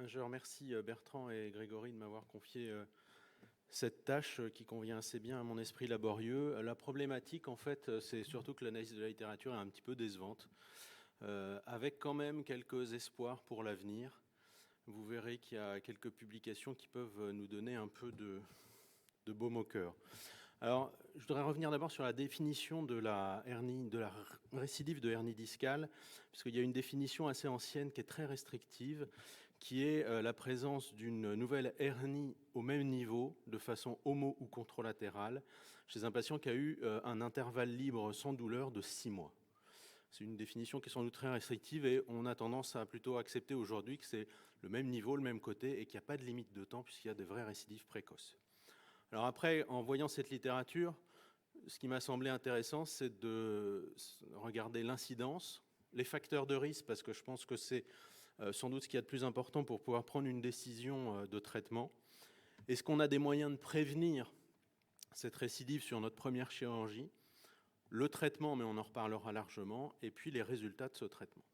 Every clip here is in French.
Je remercie Bertrand et Grégory de m'avoir confié cette tâche qui convient assez bien à mon esprit laborieux. La problématique, en fait, c'est surtout que l'analyse de la littérature est un petit peu décevante, avec quand même quelques espoirs pour l'avenir. Vous verrez qu'il y a quelques publications qui peuvent nous donner un peu de baume au cœur. Alors, je voudrais revenir d'abord sur la définition de la hernie, de la récidive de hernie discale, puisqu'il y a une définition assez ancienne qui est très restrictive, qui est la présence d'une nouvelle hernie au même niveau, de façon homo- ou contralatérale, chez un patient qui a eu un intervalle libre sans douleur de 6 mois. C'est une définition qui est sans doute très restrictive et on a tendance à plutôt accepter aujourd'hui que c'est le même niveau, le même côté et qu'il n'y a pas de limite de temps puisqu'il y a de vraies récidives précoces. Alors après, en voyant cette littérature, ce qui m'a semblé intéressant, c'est de regarder l'incidence, les facteurs de risque, parce que je pense que c'est sans doute ce qu'il y a de plus important pour pouvoir prendre une décision de traitement. Est-ce qu'on a des moyens de prévenir cette récidive sur notre première chirurgie? Le traitement, mais on en reparlera largement, et puis les résultats de ce traitement.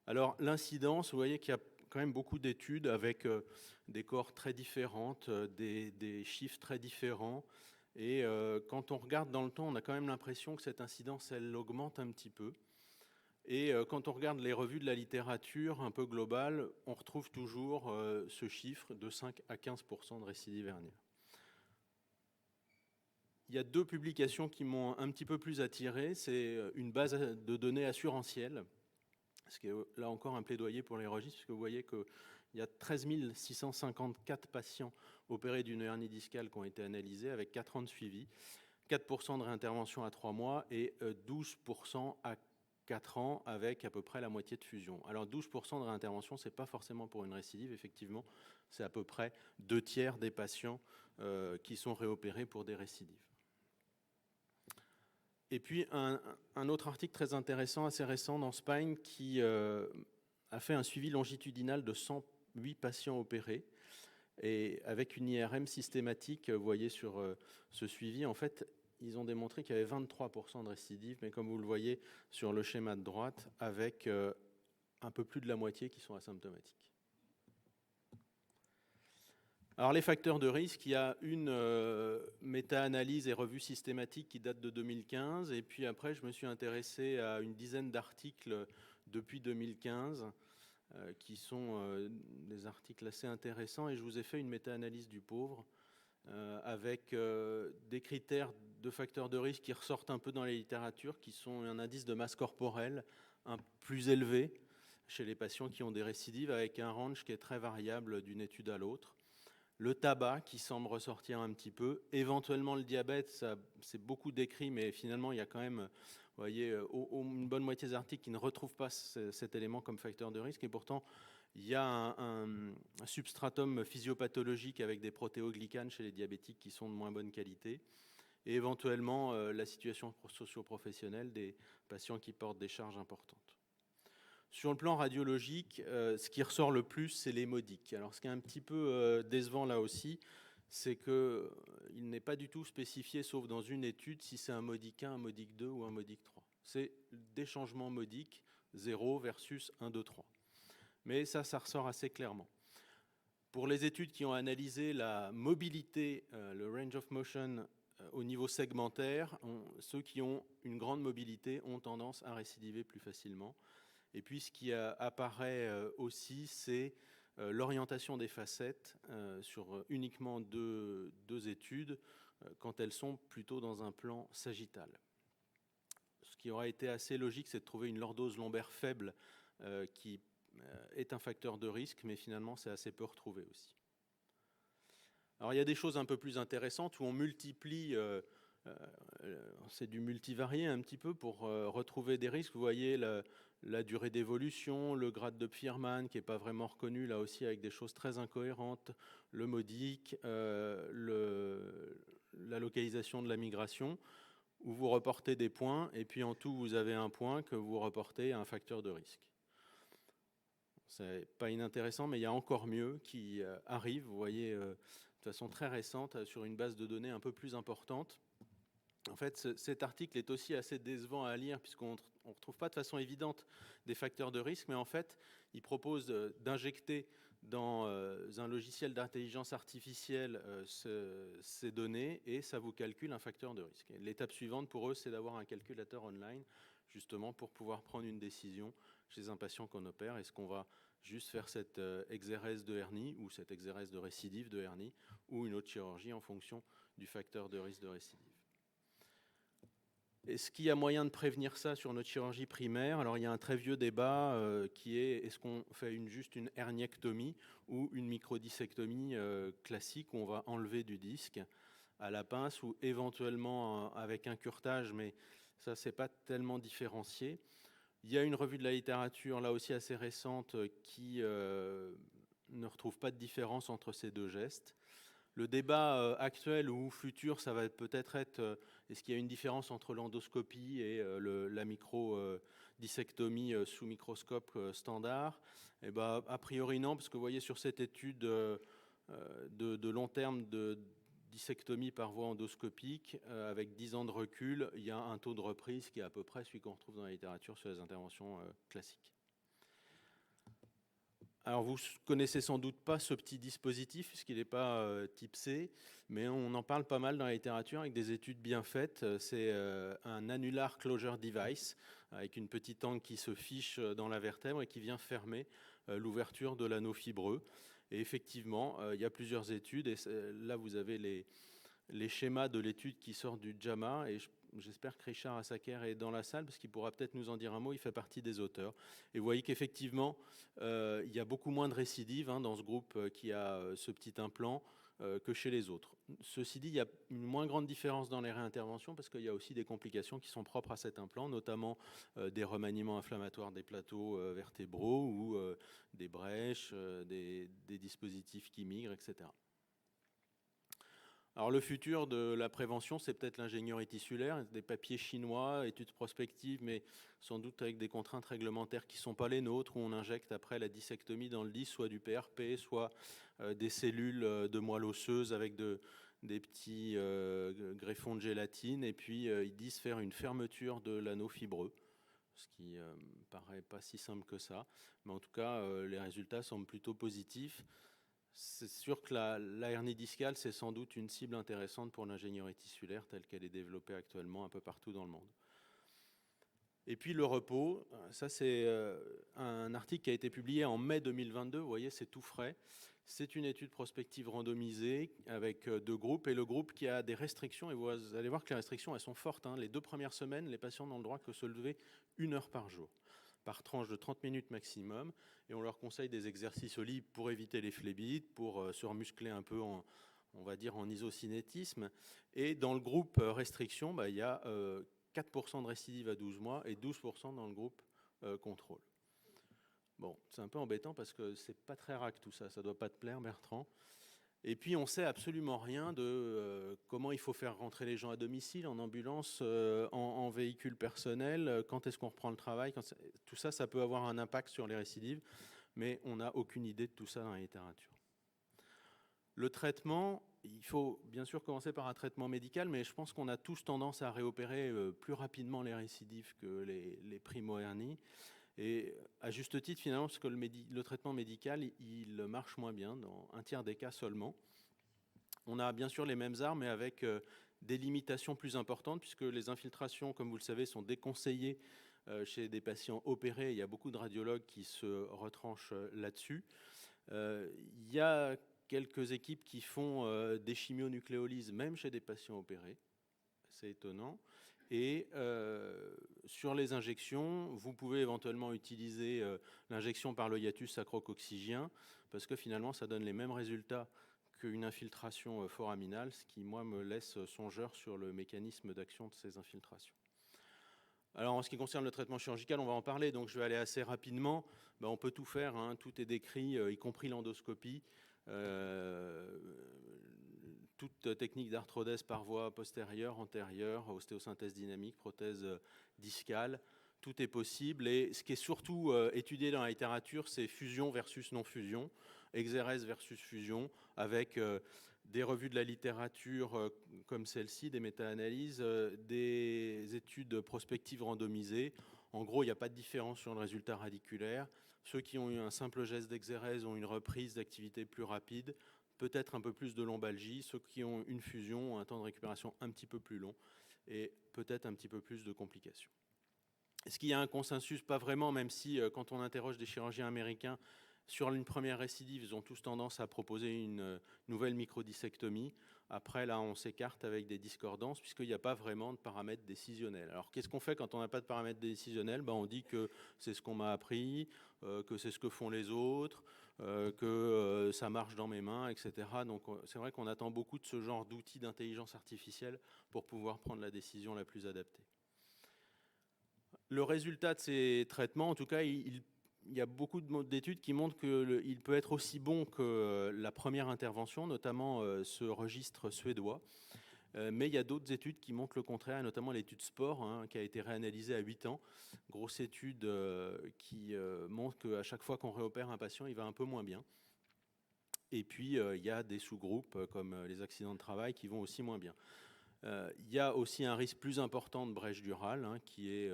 Alors l'incidence, vous voyez qu'il y a quand même beaucoup d'études avec des cohortes très différentes, des chiffres très différents. Et quand on regarde dans le temps, on a quand même l'impression que cette incidence, elle augmente un petit peu. Et quand on regarde les revues de la littérature un peu globale, on retrouve toujours ce chiffre de 5 à 15% de récidive hernienne. Il y a deux publications qui m'ont un petit peu plus attiré. C'est une base de données assurantielle, ce qui est là encore un plaidoyer pour les registres, puisque vous voyez qu'il y a 13 654 patients opérés d'une hernie discale qui ont été analysés avec 4 ans de suivi, 4% de réintervention à 3 mois et 12% à 4 ans avec à peu près la moitié de fusion. Alors 12% de réintervention, ce n'est pas forcément pour une récidive, effectivement, c'est à peu près 2/3 des patients qui sont réopérés pour des récidives. Et puis un autre article très intéressant, assez récent dans Spine, qui a fait un suivi longitudinal de 108 patients opérés et avec une IRM systématique. Vous voyez sur ce suivi, en fait, ils ont démontré qu'il y avait 23% de récidives, mais comme vous le voyez sur le schéma de droite, avec un peu plus de la moitié qui sont asymptomatiques. Alors les facteurs de risque, il y a une méta-analyse et revue systématique qui date de 2015, et puis après je me suis intéressé à une dizaine d'articles depuis 2015 qui sont des articles assez intéressants, et je vous ai fait une méta-analyse du pauvre avec des critères de facteurs de risque qui ressortent un peu dans les littératures, qui sont un indice de masse corporelle un plus élevé chez les patients qui ont des récidives, avec un range qui est très variable d'une étude à l'autre. Le tabac qui semble ressortir un petit peu, éventuellement le diabète, ça c'est beaucoup décrit, mais finalement il y a quand même, vous voyez, une bonne moitié des articles qui ne retrouvent pas cet élément comme facteur de risque, et pourtant il y a un substratum physiopathologique avec des protéoglycanes chez les diabétiques qui sont de moins bonne qualité, et éventuellement la situation socio-professionnelle des patients qui portent des charges importantes. Sur le plan radiologique, ce qui ressort le plus, c'est les modiques. Alors, ce qui est un petit peu décevant là aussi, c'est qu'il n'est pas du tout spécifié, sauf dans une étude, si c'est un modique 1, un modique 2 ou un modique 3. C'est des changements modiques, 0 versus 1, 2, 3. Mais ça ressort assez clairement. Pour les études qui ont analysé la mobilité, le range of motion au niveau segmentaire, ceux qui ont une grande mobilité ont tendance à récidiver plus facilement. Et puis ce qui apparaît aussi, c'est l'orientation des facettes sur uniquement deux études quand elles sont plutôt dans un plan sagittal. Ce qui aurait été assez logique, c'est de trouver une lordose lombaire faible qui est un facteur de risque, mais finalement c'est assez peu retrouvé aussi. Alors il y a des choses un peu plus intéressantes où on multiplie c'est du multivarié un petit peu pour retrouver des risques. Vous voyez la durée d'évolution, le grade de Pfeifferman qui n'est pas vraiment reconnu, là aussi avec des choses très incohérentes, le modique, la localisation de la migration, où vous reportez des points, et puis en tout, vous avez un point que vous reportez à un facteur de risque. C'est pas inintéressant, mais il y a encore mieux qui arrive, vous voyez, de façon très récente, sur une base de données un peu plus importante. En fait, cet article est aussi assez décevant à lire puisqu'on ne retrouve pas de façon évidente des facteurs de risque, mais en fait, il propose d'injecter dans un logiciel d'intelligence artificielle ces données et ça vous calcule un facteur de risque. L'étape suivante pour eux, c'est d'avoir un calculateur online, justement pour pouvoir prendre une décision chez un patient qu'on opère. Est-ce qu'on va juste faire cette exérèse de hernie ou cette exérèse de récidive de hernie ou une autre chirurgie en fonction du facteur de risque de récidive. Est-ce qu'il y a moyen de prévenir ça sur notre chirurgie primaire? Alors, il y a un très vieux débat qui est-ce qu'on fait juste une herniectomie ou une microdissectomie classique où on va enlever du disque à la pince ou éventuellement avec un curetage, mais ça, c'est pas tellement différencié. Il y a une revue de la littérature, là aussi assez récente, qui ne retrouve pas de différence entre ces deux gestes. Le débat actuel ou futur, ça va peut-être être est-ce qu'il y a une différence entre l'endoscopie et la microdissectomie sous microscope standard? Eh ben, a priori non, parce que vous voyez sur cette étude de long terme de dissectomie par voie endoscopique, avec 10 ans de recul, il y a un taux de reprise qui est à peu près celui qu'on retrouve dans la littérature sur les interventions classiques. Alors, vous connaissez sans doute pas ce petit dispositif, puisqu'il n'est pas type C, mais on en parle pas mal dans la littérature avec des études bien faites. C'est un annular closure device, avec une petite angle qui se fiche dans la vertèbre et qui vient fermer l'ouverture de l'anneau fibreux. Et effectivement, il y a plusieurs études, et là vous avez les schémas de l'étude qui sort du JAMA, et j'espère que Richard Assaker est dans la salle parce qu'il pourra peut-être nous en dire un mot, il fait partie des auteurs. Et vous voyez qu'effectivement, il y a beaucoup moins de récidives dans ce groupe qui a ce petit implant que chez les autres. Ceci dit, il y a une moins grande différence dans les réinterventions parce qu'il y a aussi des complications qui sont propres à cet implant, notamment des remaniements inflammatoires des plateaux vertébraux ou des brèches, des dispositifs qui migrent, etc. Alors le futur de la prévention, c'est peut-être l'ingénierie tissulaire, des papiers chinois, études prospectives, mais sans doute avec des contraintes réglementaires qui ne sont pas les nôtres, où on injecte après la dissectomie dans le disque, soit du PRP, soit des cellules de moelle osseuse avec des petits greffons de gélatine, et puis ils disent faire une fermeture de l'anneau fibreux, ce qui paraît pas si simple que ça, mais en tout cas les résultats semblent plutôt positifs. C'est sûr que la hernie discale, c'est sans doute une cible intéressante pour l'ingénierie tissulaire telle qu'elle est développée actuellement un peu partout dans le monde. Et puis le repos, ça c'est un article qui a été publié en mai 2022, vous voyez c'est tout frais. C'est une étude prospective randomisée avec deux groupes et le groupe qui a des restrictions, et vous allez voir que les restrictions elles sont fortes. Les 2 premières semaines, les patients n'ont le droit que se lever 1 heure par jour, par tranche de 30 minutes maximum, et on leur conseille des exercices au lit pour éviter les phlébites, pour se remuscler un peu on va dire en isocinétisme. Et dans le groupe restriction, il y a 4% de récidive à 12 mois et 12% dans le groupe contrôle. Bon, c'est un peu embêtant parce que c'est pas très rac tout ça, ça doit pas te plaire Bertrand. Et puis on sait absolument rien de comment il faut faire rentrer les gens à domicile, en ambulance, en véhicule personnel, quand est-ce qu'on reprend le travail, tout ça, ça peut avoir un impact sur les récidives, mais on n'a aucune idée de tout ça dans la littérature. Le traitement, il faut bien sûr commencer par un traitement médical, mais je pense qu'on a tous tendance à réopérer plus rapidement les récidives que les primo-hernies. Et à juste titre, finalement, parce que le traitement médical, il marche moins bien, dans un tiers des cas seulement. On a bien sûr les mêmes armes, mais avec des limitations plus importantes, puisque les infiltrations, comme vous le savez, sont déconseillées chez des patients opérés. Il y a beaucoup de radiologues qui se retranchent là-dessus. Il y a quelques équipes qui font des chimionucléolyses, même chez des patients opérés. C'est étonnant. Et sur les injections, vous pouvez éventuellement utiliser l'injection par le hiatus sacro-coccygien, parce que finalement, ça donne les mêmes résultats qu'une infiltration foraminale, ce qui, moi, me laisse songeur sur le mécanisme d'action de ces infiltrations. Alors, en ce qui concerne le traitement chirurgical, on va en parler, donc je vais aller assez rapidement. On peut tout faire, tout est décrit, y compris l'endoscopie. Toute technique d'arthrodèse par voie postérieure, antérieure, ostéosynthèse dynamique, prothèse discale, tout est possible. Et ce qui est surtout étudié dans la littérature, c'est fusion versus non-fusion, exérèse versus fusion, avec des revues de la littérature comme celle-ci, des méta-analyses, des études prospectives randomisées. En gros, il n'y a pas de différence sur le résultat radiculaire. Ceux qui ont eu un simple geste d'exérèse ont une reprise d'activité plus rapide, peut-être un peu plus de lombalgie. Ceux qui ont une fusion ont un temps de récupération un petit peu plus long et peut-être un petit peu plus de complications. Est-ce qu'il y a un consensus? Pas vraiment, même si quand on interroge des chirurgiens américains sur une première récidive, ils ont tous tendance à proposer une nouvelle microdissectomie. Après, là, on s'écarte avec des discordances puisqu'il n'y a pas vraiment de paramètres décisionnels. Alors, qu'est-ce qu'on fait quand on n'a pas de paramètres décisionnels? On dit que c'est ce qu'on m'a appris, que c'est ce que font les autres, que ça marche dans mes mains, etc. Donc, c'est vrai qu'on attend beaucoup de ce genre d'outils d'intelligence artificielle pour pouvoir prendre la décision la plus adaptée. Le résultat de ces traitements, en tout cas, il y a beaucoup d'études qui montrent qu'il peut être aussi bon que la première intervention, notamment ce registre suédois. Mais il y a d'autres études qui montrent le contraire, notamment l'étude SPORE, qui a été réanalysée à 8 ans. Grosse étude qui montre qu'à chaque fois qu'on réopère un patient, il va un peu moins bien. Et puis, il y a des sous-groupes comme les accidents de travail qui vont aussi moins bien. Il y a aussi un risque plus important de brèche durale, qui est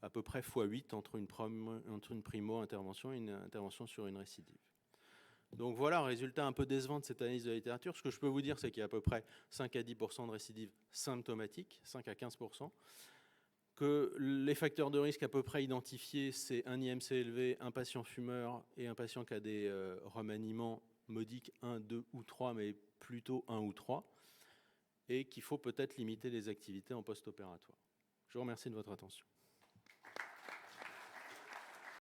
à peu près x8 entre une primo-intervention et une intervention sur une récidive. Donc voilà, résultat un peu décevant de cette analyse de la littérature. Ce que je peux vous dire, c'est qu'il y a à peu près 5 à 10% de récidives symptomatiques, 5 à 15%, que les facteurs de risque à peu près identifiés, c'est un IMC élevé, un patient fumeur et un patient qui a des remaniements modiques 1, 2 ou 3, mais plutôt 1 ou 3. Et qu'il faut peut-être limiter les activités en post-opératoire. Je vous remercie de votre attention.